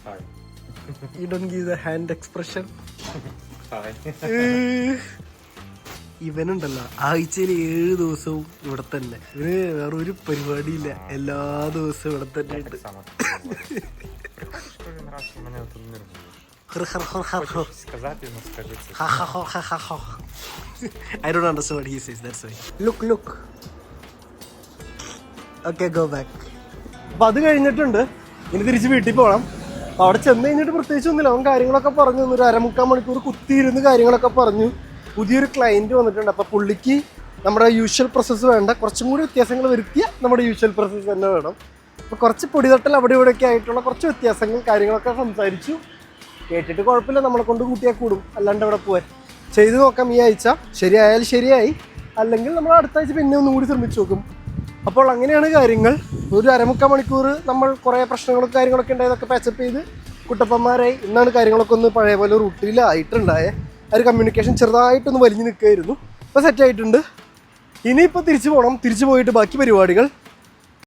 Hi. You don't give the hand expression. Hi. ഇവനുണ്ടല്ലോ ആഴ്ചയിൽ 7 ദിവസവും ഇവിടെ തന്നെ. ഇവന് വേറെ ഒരു പരിപാടിയില്ല, എല്ലാ ദിവസവും ഇവിടെ തന്നെ ഉണ്ട്. Приходишь один раз, у меня тут мир будет. Хочешь Сказать, но скажите. I don't understand what he says, that's why. Look. Okay, go back. അപ്പൊ അത് കഴിഞ്ഞിട്ടുണ്ട്, ഇനി തിരിച്ച് വീട്ടിൽ പോകണം. അവിടെ ചെന്ന് കഴിഞ്ഞിട്ട് പ്രത്യേകിച്ച് ഒന്നുമില്ല. അവൻ കാര്യങ്ങളൊക്കെ പറഞ്ഞു, ഒരു 1/4 മണിക്കൂർ കുത്തിയിരുന്ന് കാര്യങ്ങളൊക്കെ പറഞ്ഞു. പുതിയൊരു ക്ലയൻറ്റ് വന്നിട്ടുണ്ട്. അപ്പോൾ പുള്ളിക്ക് നമ്മുടെ യൂഷ്വൽ പ്രോസസ്സ് വേണ്ട, കുറച്ചും കൂടി വ്യത്യാസങ്ങൾ വരുത്തിയ നമ്മുടെ യൂഷ്വൽ പ്രോസസ്സ് തന്നെ വേണം. അപ്പോൾ കുറച്ച് പൊടിതട്ടൽ അവിടെ ഇവിടെയൊക്കെ ആയിട്ടുള്ള കുറച്ച് വ്യത്യാസങ്ങൾ കാര്യങ്ങളൊക്കെ സംസാരിച്ചു. കേട്ടിട്ട് കുഴപ്പമില്ല, നമ്മളെ കൊണ്ട് കൂട്ടിയാൽ കൂടും, അല്ലാണ്ട് അവിടെ പോകാൻ. ചെയ്ത് നോക്കാം ഈ ആഴ്ച. ശരിയായാൽ ശരിയായി, അല്ലെങ്കിൽ നമ്മൾ അടുത്ത ആഴ്ച പിന്നെ ഒന്നും കൂടി ശ്രമിച്ചു നോക്കും. അപ്പോൾ അങ്ങനെയാണ് കാര്യങ്ങൾ. ഒരു 1/4 മണിക്കൂർ നമ്മൾ കുറേ പ്രശ്നങ്ങളും കാര്യങ്ങളൊക്കെ ഉണ്ടായതൊക്കെ പാച്ചപ്പ് ചെയ്ത് കുട്ടപ്പന്മാരായി. ഇന്നാണ് കാര്യങ്ങളൊക്കെ ഒന്ന് പഴയ പോലെ റൂട്ടിലായിട്ടുണ്ടായേ. ആ ഒരു കമ്മ്യൂണിക്കേഷൻ ചെറുതായിട്ടൊന്ന് വലിഞ്ഞ് നിൽക്കുമായിരുന്നു. ഇപ്പോൾ സെറ്റായിട്ടുണ്ട്. ഇനിയിപ്പോൾ തിരിച്ചു പോകണം. തിരിച്ചു പോയിട്ട് ബാക്കി പരിപാടികൾ